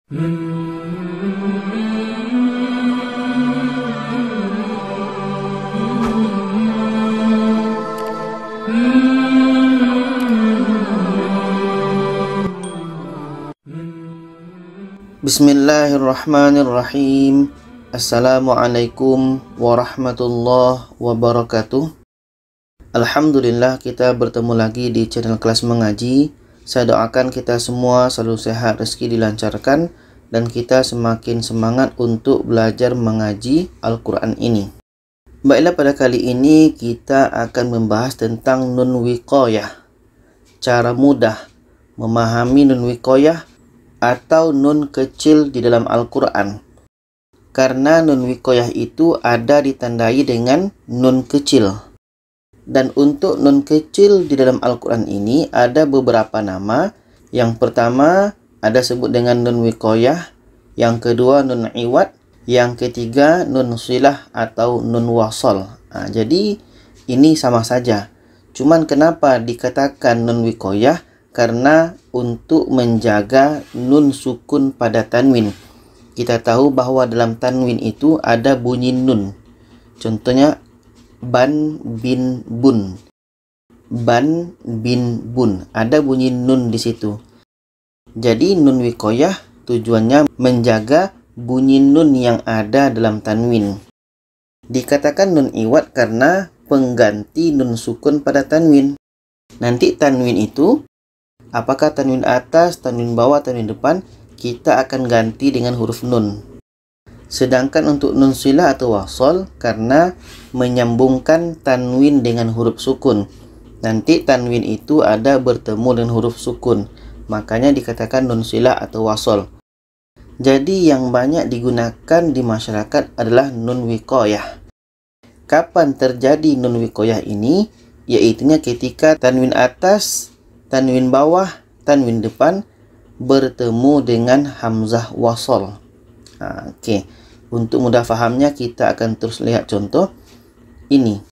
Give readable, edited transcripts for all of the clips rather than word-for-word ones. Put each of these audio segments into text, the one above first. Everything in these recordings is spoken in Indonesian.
Bismillahirrahmanirrahim. Assalamualaikum warahmatullahi wabarakatuh. Alhamdulillah, kita bertemu lagi di channel kelas mengaji. Saya doakan kita semua selalu sehat, rezeki dilancarkan, dan kita semakin semangat untuk belajar mengaji Al-Quran ini. Baiklah, pada kali ini kita akan membahas tentang nun wiqayah. Cara mudah memahami nun wiqayah atau nun kecil di dalam Al-Quran. Karena nun wiqayah itu ada ditandai dengan nun kecil. Dan untuk nun kecil di dalam Al-Quran ini ada beberapa nama. Yang pertama ada sebut dengan nun wiqayah, yang kedua nun iwad, yang ketiga nun silah atau nun wasal. Jadi ini sama saja. Cuman kenapa dikatakan nun wiqayah? Karena untuk menjaga nun sukun pada tanwin. Kita tahu bahwa dalam tanwin itu ada bunyi nun. Contohnya ban bin bun. Ban bin bun. Ada bunyi nun di situ. Jadi nun wiqayah tujuannya menjaga bunyi nun yang ada dalam tanwin. Dikatakan nun iwad karena pengganti nun sukun pada tanwin. Nanti tanwin itu, apakah tanwin atas, tanwin bawah, tanwin depan, kita akan ganti dengan huruf nun. Sedangkan untuk nun silah atau wasal karena menyambungkan tanwin dengan huruf sukun. Nanti tanwin itu ada bertemu dengan huruf sukun. Makanya dikatakan nun silah atau wasal. Jadi yang banyak digunakan di masyarakat adalah nun wiqayah. Kapan terjadi nun wiqayah ini? Yaitunya ketika tanwin atas, tanwin bawah, tanwin depan bertemu dengan hamzah wasal. Oke. Untuk mudah fahamnya kita akan terus lihat contoh ini.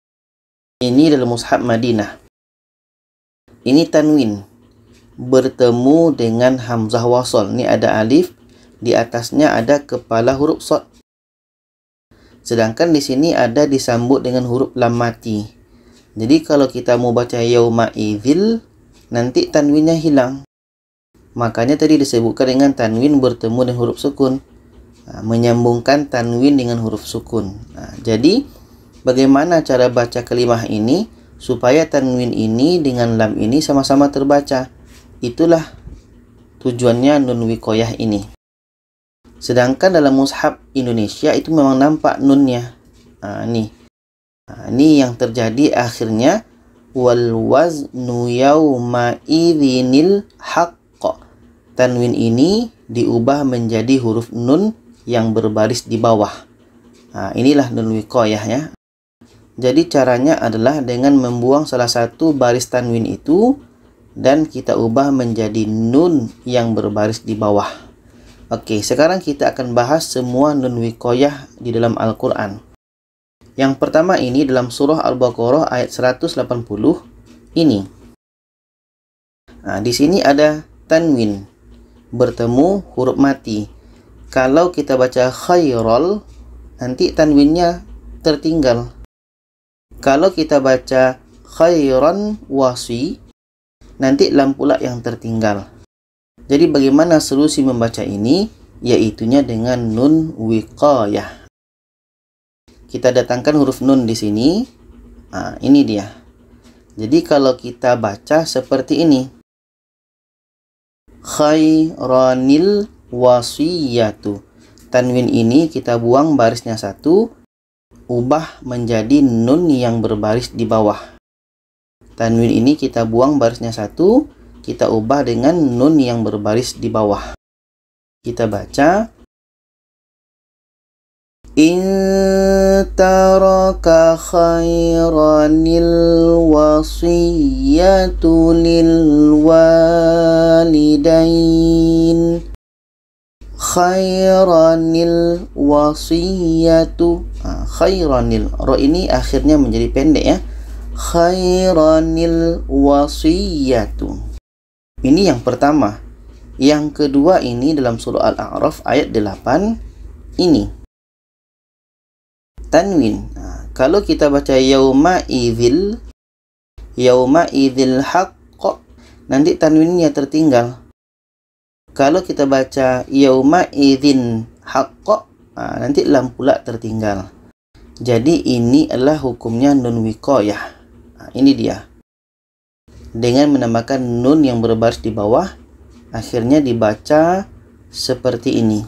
Ini dalam mushaf Madinah. Ini tanwin bertemu dengan hamzah wasal. Ini ada alif, di atasnya ada kepala huruf shad. Sedangkan di sini ada disambut dengan huruf lam mati. Jadi kalau kita mau baca yauma idzil, nanti tanwinnya hilang. Makanya tadi disebutkan dengan tanwin bertemu dengan huruf sukun. Menyambungkan tanwin dengan huruf sukun. Jadi bagaimana cara baca kalimah ini supaya tanwin ini dengan lam ini sama-sama terbaca? Itulah tujuannya nun wiqayah ini. Sedangkan dalam mushaf Indonesia itu memang nampak nunnya. Ini yang terjadi akhirnya wal waznu yauma idzinil haqq. Tanwin ini diubah menjadi huruf nun yang berbaris di bawah. Inilah nun wiqayah ya. Jadi caranya adalah dengan membuang salah satu baris tanwin itu dan kita ubah menjadi nun yang berbaris di bawah. Oke, sekarang kita akan bahas semua nun wiqayah di dalam Al-Quran. Yang pertama ini dalam surah Al-Baqarah ayat 180 ini. Di sini ada tanwin bertemu huruf mati. Kalau kita baca khairal, nanti tanwinnya tertinggal. Kalau kita baca khairan wasi, nanti lam pula yang tertinggal. Jadi bagaimana solusi membaca ini? Yaitunya dengan nun wiqayah. Kita datangkan huruf nun di sini. Ini dia. Jadi kalau kita baca seperti ini. Khairanil wasiyatu. Tanwin ini kita buang barisnya satu, ubah menjadi nun yang berbaris di bawah. Tanwin ini kita buang barisnya satu, kita ubah dengan nun yang berbaris di bawah. Kita baca in taraka khairanil wasiyatu lil walidain. Khairanil wasiyatu. Khairanil, ro ini akhirnya menjadi pendek ya. Khairanil wasiyatu. Ini yang pertama. Yang kedua ini dalam surah Al-A'raf ayat 8 ini. Tanwin. Kalau kita baca yauma idzil haqq, nanti tanwinnya tertinggal. Kalau kita baca yauma idzin haqq, nanti lam pula tertinggal. Jadi ini adalah hukumnya nun wiqayah. Ini dia. Dengan menambahkan nun yang berbaris di bawah, akhirnya dibaca seperti ini.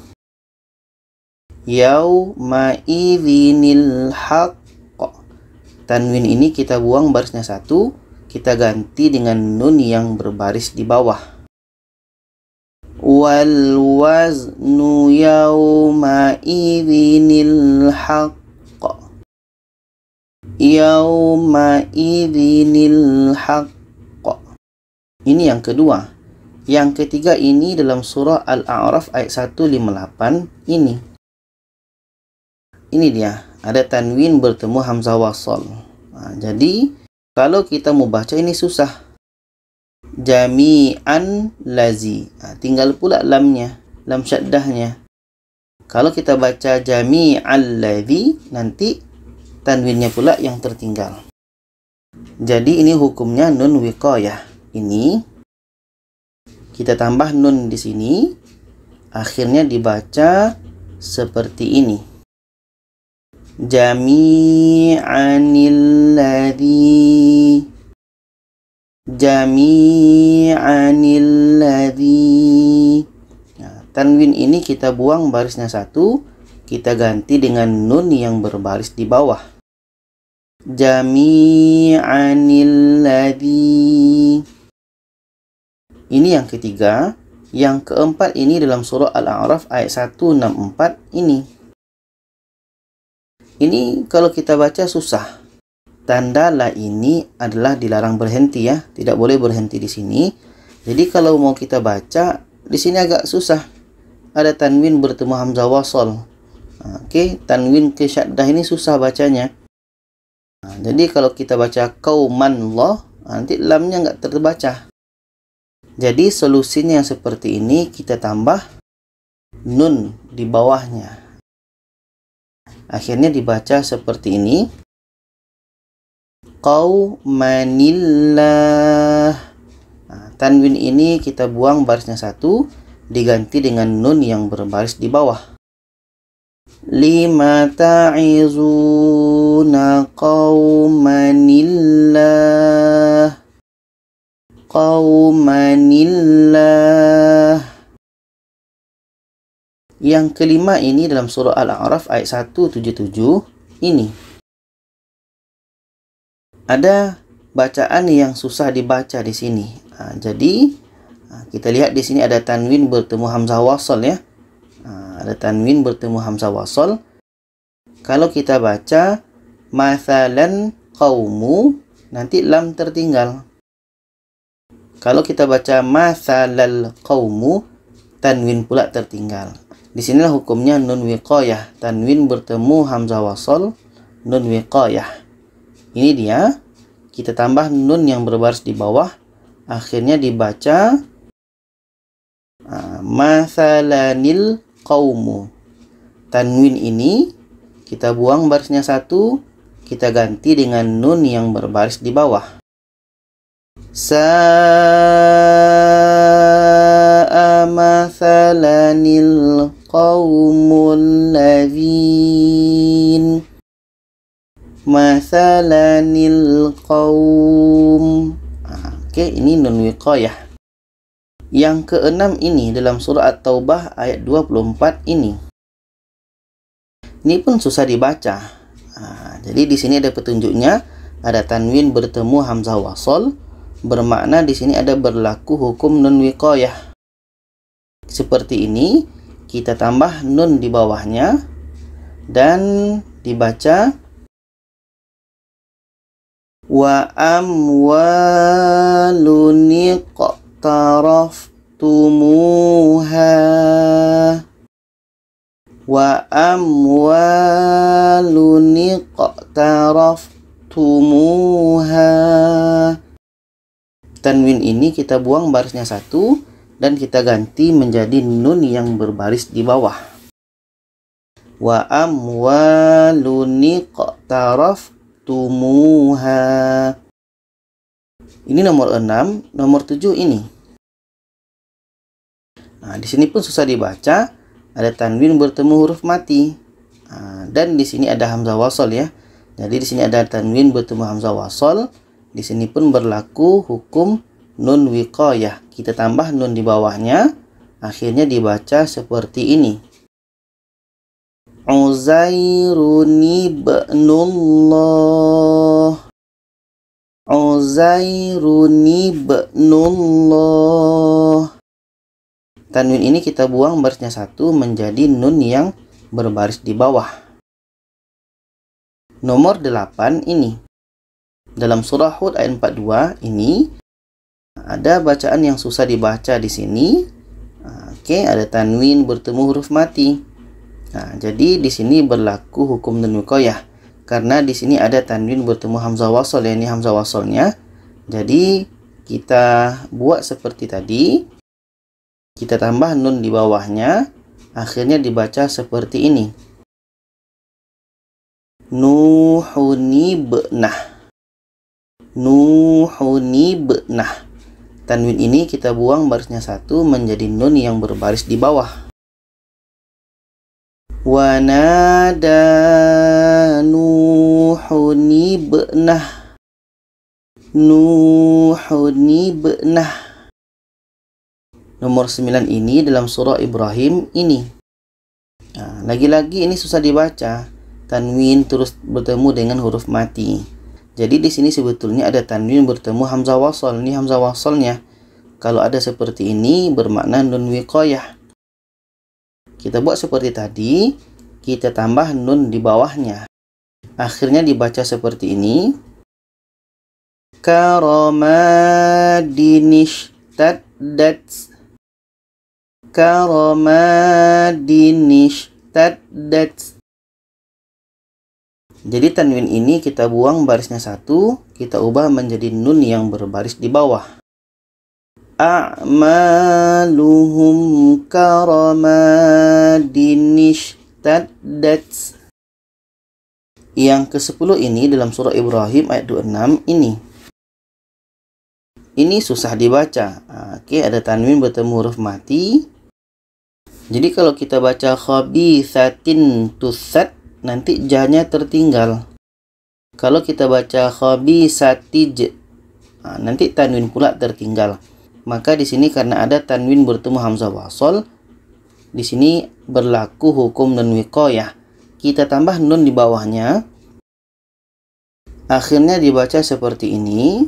Yauma idzinil haqq. Tanwin ini kita buang barisnya satu, kita ganti dengan nun yang berbaris di bawah. Wal waznu yauma idzinil haqq. Yauma idzinil haqq. Ini yang kedua. Yang ketiga ini dalam surah Al-A'raf ayat 158 ini. Ini dia, ada tanwin bertemu hamzah wasal. Jadi kalau kita mau baca ini susah. Jami'an lazi. Tinggal pula lamnya, lam syaddahnya. Kalau kita baca jami'al ladzi, nanti tanwinnya pula yang tertinggal. Jadi ini hukumnya nun wiqayah. Ini kita tambah nun di sini, akhirnya dibaca seperti ini. Jami'anil ladzi. Jami'anil ladzi. Tanwin ini kita buang barisnya satu, kita ganti dengan nun yang berbaris di bawah. Jami'anil ladzi. Ini yang ketiga. Yang keempat ini dalam surah Al-A'raf ayat 164 ini. Ini kalau kita baca susah. Tanda la ini adalah dilarang berhenti ya, tidak boleh berhenti di sini. Jadi kalau mau kita baca di sini agak susah. Ada tanwin bertemu hamzah wasal. Oke, tanwin ke syaddah ini susah bacanya. Jadi kalau kita baca qaumanallah, nanti lamnya nggak terbaca. Jadi solusinya yang seperti ini, kita tambah nun di bawahnya. Akhirnya dibaca seperti ini. Qaumanillah. Tanwin ini kita buang barisnya satu, diganti dengan nun yang berbaris di bawah. Lima ta'izuna qaumanillah. Qaumanillah. Yang kelima ini dalam surah Al-A'raf ayat 177 ini. Ada bacaan yang susah dibaca di sini. Jadi kita lihat di sini ada tanwin bertemu hamzah wasal ya. Ada tanwin bertemu hamzah wasal. Kalau kita baca mathalan qaumu, nanti lam tertinggal. Kalau kita baca mathalal qaumu, tanwin pula tertinggal. Di sinilah hukumnya nun wiqayah. Tanwin bertemu hamzah wasal, nun wiqayah. Ini dia. Kita tambah nun yang berbaris di bawah. Akhirnya dibaca mathalanil qaumu. Tanwin ini kita buang barisnya satu, kita ganti dengan nun yang berbaris di bawah. Sa'a mathalanil qaumul ladzin. Mathalanil qaum. Oke, ini nun wiqayah. Yang keenam ini dalam surah At-Taubah ayat 24 ini. Ini pun susah dibaca. Jadi di sini ada petunjuknya, ada tanwin bertemu hamzah wasal, bermakna di sini ada berlaku hukum nun wiqayah. Seperti ini, kita tambah nun di bawahnya dan dibaca wa amwalun iqtaraftumuha. Wa amwalun iqtaraftumuha. Tanwin ini kita buang barisnya satu, dan kita ganti menjadi nun yang berbaris di bawah. Wa amwalun iqtaraftumuha. Ini nomor 6, nomor 7 ini. Nah, di sini pun susah dibaca, ada tanwin bertemu huruf mati. Nah, dan di sini ada hamzah wasol ya. Jadi di sini ada tanwin bertemu hamzah wasol. Di sini pun berlaku hukum nun wiqayah. Kita tambah nun di bawahnya, akhirnya dibaca seperti ini. Uzairun ibnullah. Uzairun ibnullah. Tanwin ini kita buang barisnya 1 menjadi nun yang berbaris di bawah. Nomor 8 ini. Dalam surah Hud ayat 42 ini ada bacaan yang susah dibaca di sini. Oke, ada tanwin bertemu huruf mati. Nah, jadi di sini berlaku hukum nun wiqayah karena di sini ada tanwin bertemu hamzah wasol, ya, ini hamzah wasolnya. Jadi kita buat seperti tadi. Kita tambah nun di bawahnya, akhirnya dibaca seperti ini. Nuhunibnah. Nuhunibnah. Tanwin ini kita buang barisnya 1 menjadi nun yang berbaris di bawah. Wa nada nuhunibnah. Nuhunibnah. Nomor 9 ini dalam surah Ibrahim ini. Nah, lagi-lagi ini susah dibaca. Tanwin terus bertemu dengan huruf mati. Jadi di sini sebetulnya ada tanwin bertemu hamzah wasol. Ini hamzah wasolnya. Kalau ada seperti ini bermakna nun wiqayah. Kita buat seperti tadi. Kita tambah nun di bawahnya. Akhirnya dibaca seperti ini. Karamadinishtadat. Karamadinishtadat. Jadi tanwin ini kita buang barisnya 1, kita ubah menjadi nun yang berbaris di bawah. A'maluhum karamadinishtadat. Yang ke-10 ini dalam surah Ibrahim ayat 26 ini. Ini susah dibaca. Oke, ada tanwin bertemu huruf mati. Jadi kalau kita baca khabithatin tusat, nanti jahnya tertinggal. Kalau kita baca khabisatij, nanti tanwin pula tertinggal. Maka di sini karena ada tanwin bertemu hamzah wasol, di sini berlaku hukum nun wiqayah. Kita tambah nun di bawahnya. Akhirnya dibaca seperti ini.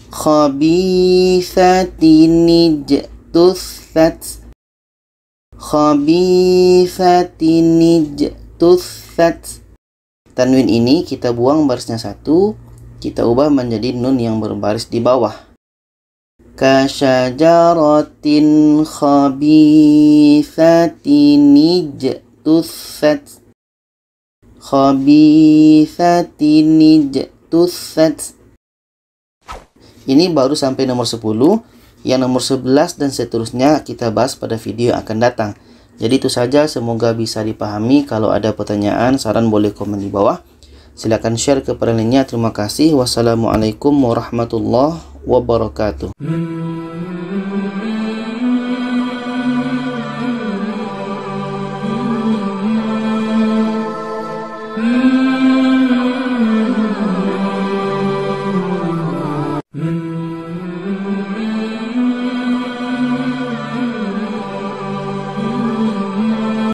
Khabithatinijtusat. Khabithatinijtusat. Tanwin ini kita buang barisnya 1, kita ubah menjadi nun yang berbaris di bawah. Kasyajaratin khabithatinijtusat. Khabithatinijtusat. Ini baru sampai nomor 10. Yang nomor 11 dan seterusnya kita bahas pada video yang akan datang. Jadi itu saja, semoga bisa dipahami. Kalau ada pertanyaan, saran boleh komen di bawah. Silakan share kepada lainnya. Terima kasih. Wassalamualaikum warahmatullahi wabarakatuh.